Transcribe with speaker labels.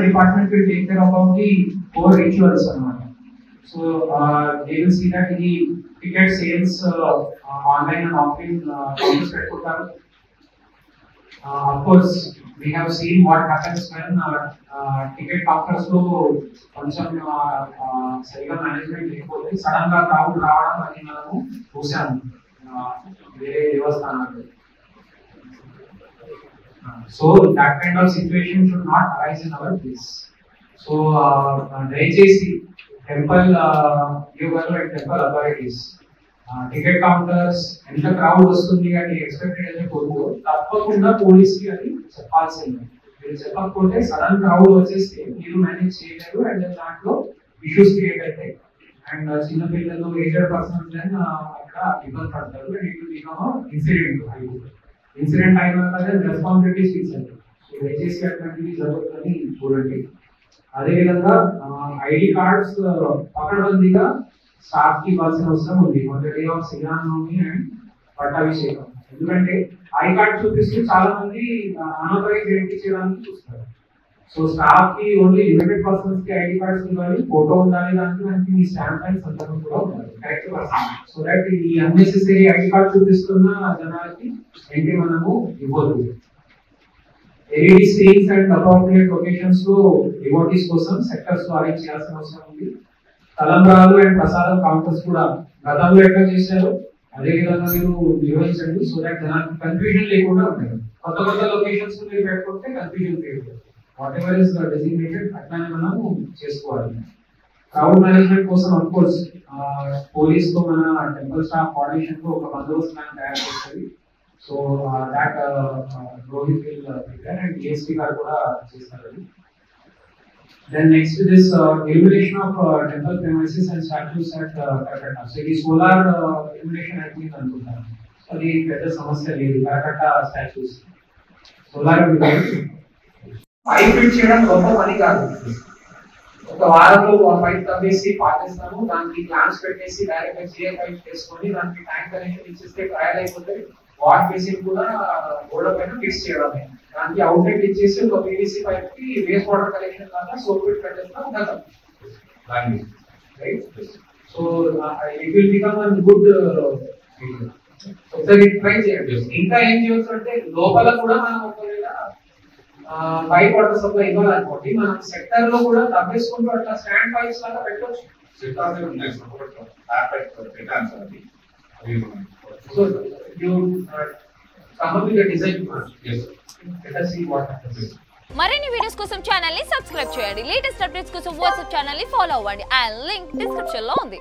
Speaker 1: department will take care about the core rituals anamata. So they will see that the ticket sales online and offline counters pettukuntaru. Of course, we have seen what happens when ticket counters lo కొంచెం సరిగా management లేకపోతే sudden గా crowd రావడం అని మనము చూసాము వేరే దేవస్థానాల్లో. So that kind of situation should not arise in our place. So దయచేసి temple your and temple authorities ticket counters ఎంత క్రౌడ్ వస్తుంది అని ఎక్స్పెక్టెడ్ అయితే కొడుకు తప్పకుండా పోలీస్కి అది చెప్పాల్సిందే. మీరు చెప్పకపోతే సడన్ క్రౌడ్ వచ్చేస్తే మీరు మేనేజ్ చేయలేరు అండ్ దాంట్లో ఇష్యూస్ క్రియేట్ అవుతాయి అండ్ చిన్నపిల్లలు ఏజ్డ్ పర్సన్స్ అక్కడ ఇబ్బంది పడతారు and it will become incident అయిన రెస్పాన్సిబిలిటీస్ ఇచ్చారు. సో దయచేసి అటువంటివి జరుగుతుందని చూడండి. అదేవిధంగా ఐడి కార్డ్స్ పకడ్బందీగా స్టాఫ్ కి ఇవ్వాల్సిన అవసరం ఉంది on the day of Sriramanavami and పట్టాభిషేకం. ఎందుకంటే ఐ కార్డ్ చూపిస్తూ చాలా మంది అనాథరైజ్ ఎంట్రీ చేయడానికి చూస్తారు. సో స్టాఫ్ కి ఓన్లీ లిమిటెడ్ పర్సన్స్ కి ఐడి కార్డ్స్ ఇవ్వాలి, ఫోటో ఉండాలి, దానికి మీ స్టాంప్ అండ్ సంతకం కూడా ఉండాలి కరెక్ట్ పర్సన్. సో దట్ ఈ అన్నెసెసరీ ఐడి కార్డ్ చూపిస్తున్న జనాలకి ఎంట్రీ మనము ఇవ్వదు. LED screens and appropriate locations లో డివోటీస్ కోసం సెక్టర్స్ లో అరేంజ్ చేయాల్సిన అవసరం ఉంది. తలంబ్రాలు అండ్ ప్రసాదం కౌంటర్స్ కూడా గతంలో ఎట్లా చేశారు అదే విధంగా మీరు నిర్వహించండి. సో దట్ జనానికి కన్ఫ్యూజన్ లేకుండా ఉంటాయి. కొత్త లొకేషన్స్ మీరు పెట్టుకుంటే కన్ఫ్యూజన్ క్రియేట్ అవుతుంది. వాట్ ఎవర్ ఇస్ డెసిగ్నేటెడ్ అట్లానే మనము చేసుకోవాలి. క్రౌడ్ మేనేజ్మెంట్ కోసం అఫ్ కోర్స్ పోలీస్ తో మన టెంపుల్ స్టాఫ్ కోఆర్డినేషన్ తో ఒక బందోబస్తు ప్లాన్ తయారు చేస్తుంది. So that Rohit will prepare and DSP గారు కూడా చేస్తారు. Then next to this illumination of temple premises and statues at Karakata. So the solar illumination happening అనుకుంటాను. సో అది పెద్ద సమస్య లేదు. కరకట్ట స్టాచ్యూస్ సోలార్ పైప్ ఫిట్ చేయడం గొప్ప పని కాదు. ఒక వారంలో పైప్ తవ్వేసి పాటిస్తాము, దానికి ప్లాన్స్ పెట్టేసి డైరెక్ట్ గా జిఏ పైప్ చేసుకొని దానికి ట్యాంక్ కనెక్షన్ ఇచ్చేస్తే ట్రయల్ అయిపోతే వాట్ బేసిన్ కూడా గోడ పైన ఫిక్స్ చేయడమే. దానికి అవుట్లెట్ ఇచ్చేసి ఒక పీవీసీ పైప్ కి వేస్ట్ వాటర్ కలెక్షన్ లాగా సోప్ పెట్టి పెట్టేస్తాం గతం right. So it will become a good ఒకసారి ట్రై చేయండి. ఇంకా ఏం చేయొచ్చు అంటే లోపల కూడా మనం ఒకవేళ పైప్ వాటర్ సప్లై ఇవ్వాలనుకోండి మనం సెక్టర్ లో కూడా తప్పేసుకుంటూ అట్లా స్టాండ్ పైప్స్ లాగా పెట్టవచ్చు. So you come up with a design plan. Yes. Let us see what happens.
Speaker 2: మరిన్ని వీడియోస్ కోసం ఛానల్ ని సబ్స్క్రైబ్ చేయండి. లేటెస్ట్ అప్డేట్స్ కోసం వాట్సాప్ ఛానల్ ని ఫాలో అవ్వండి. ఆ లింక్ డిస్క్రిప్షన్ లో ఉంది.